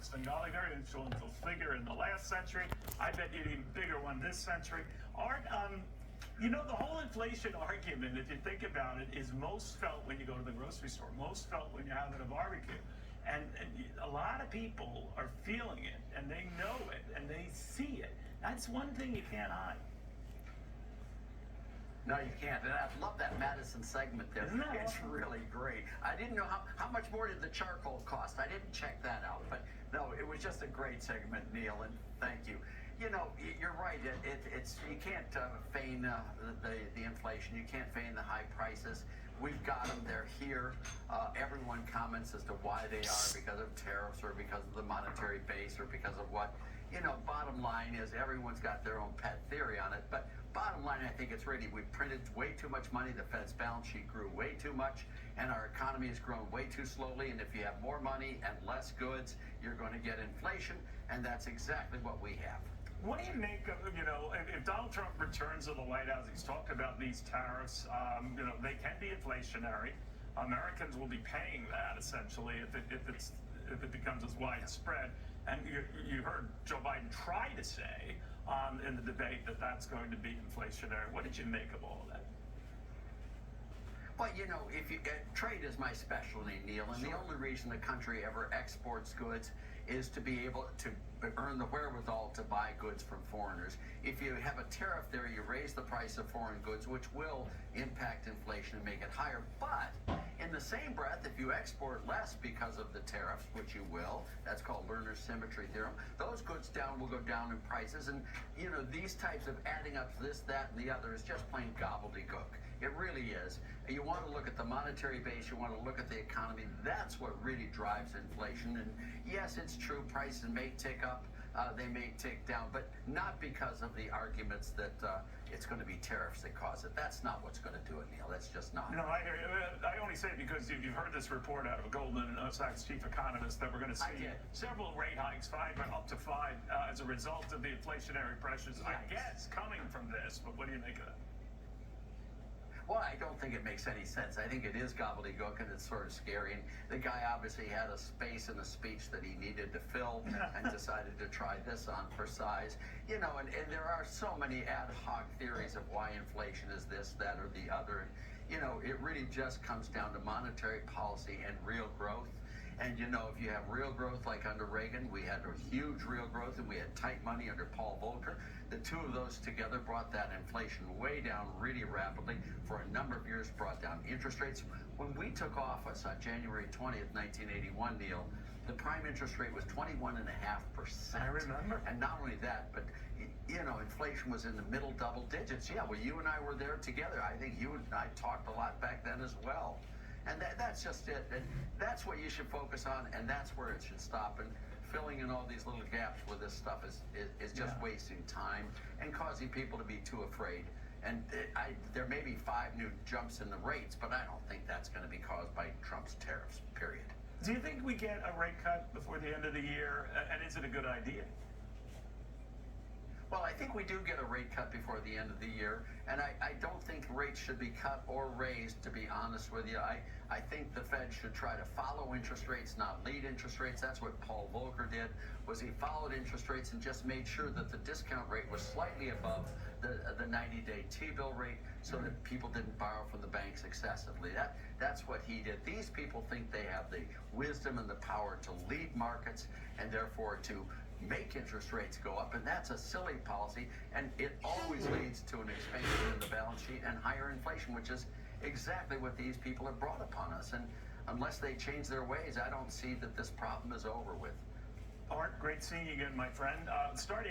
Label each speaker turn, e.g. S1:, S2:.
S1: Svengali, very influential figure in the last century. I bet you'd even bigger one this century. Art, you know, the whole inflation argument, if you think about it, is most felt when you go to the grocery store, most felt when you're having a barbecue. And a lot of people are feeling it, and they know it, and they see it. That's one thing you can't hide.
S2: No, you can't. And I love that Madison segment there.
S1: Isn't that
S2: It's
S1: awesome?
S2: really great. I didn't know how much more did the charcoal cost. I didn't check that out. But no, it was just a great segment, Neil, and thank you. You know, you're right. It's you can't feign the inflation. You can't feign the high prices. We've got them. They're here. Everyone comments as to why they are, because of tariffs or because of the monetary base or because of what. You know, bottom line is everyone's got their own pet theory on it. But bottom line, I think it's really we printed way too much money. The Fed's balance sheet grew way too much, and our economy has grown way too slowly. And if you have more money and less goods, you're going to get inflation, and that's exactly what we have.
S1: What do you make of, you know, if Donald Trump returns to the White House, he's talked about these tariffs, you know, they can be inflationary. Americans will be paying that, essentially, if it becomes as widespread. And you heard Joe Biden try to say in the debate that that's going to be inflationary. What did you make of all of that?
S2: Well, you know, if you trade is my specialty, Neil, and
S1: Sure.
S2: the only reason the country ever exports goods is to be able to earn the wherewithal to buy goods from foreigners. If you have a tariff there, you raise the price of foreign goods, which will impact inflation and make it higher. But in the same breath, if you export less because of the tariffs, which you will, that's called Lerner's symmetry theorem, those goods will go down in prices. And, you know, these types of adding up this, that, and the other is just plain gobbledygook. It really is. You want to look at the monetary base, you want to look at the economy. That's what really drives inflation. And yes, it's true, prices may tick up, they may tick down, but not because of the arguments that it's going to be tariffs that cause it. That's not what's going to do it, Neil. That's just not.
S1: No, I hear you. I only say it because you've heard this report out of Goldman Sachs chief economist that we're going to see several rate hikes, up to five, as a result of the inflationary pressures, I guess, coming from this. But what do you make of that?
S2: Well, I don't think it makes any sense. I think it is gobbledygook, and it's sort of scary. And the guy obviously had a space in the speech that he needed to fill and decided to try this on for size. You know, and there are so many ad hoc theories of why inflation is this, that, or the other. And, you know, it really just comes down to monetary policy and real growth. And, you know, if you have real growth like under Reagan, we had a huge real growth, and we had tight money under Paul Volcker. The two of those together brought that inflation way down really rapidly for a number of years, brought down interest rates. When we took office on January 20th, 1981, Neil, the prime interest rate was 21.5%.
S1: I remember.
S2: And not only that, but, you know, inflation was in the middle double digits. Yeah, well, you and I were there together. I think you and I talked a lot back then as well. And that's just it. And that's what you should focus on, and that's where it should stop. And filling in all these little gaps with this stuff is just wasting time and causing people to be too afraid. And there may be 5 new jumps in the rates, but I don't think that's going to be caused by Trump's tariffs, period.
S1: Do you think we get a rate cut before the end of the year? And is it a good idea?
S2: Well, I think we do get a rate cut before the end of the year, and I don't think rates should be cut or raised, to be honest with you. I think the Fed should try to follow interest rates, not lead interest rates. That's what Paul Volcker did, was he followed interest rates and just made sure that the discount rate was slightly above the 90-day T-bill rate so that people didn't borrow from the banks excessively. That's what he did. These people think they have the wisdom and the power to lead markets and therefore to make interest rates go up, and that's a silly policy, and it always leads to an expansion in the balance sheet and higher inflation, which is exactly what these people have brought upon us. And unless they change their ways, I don't see that this problem is over with.
S1: Art, great seeing you again, my friend. Starting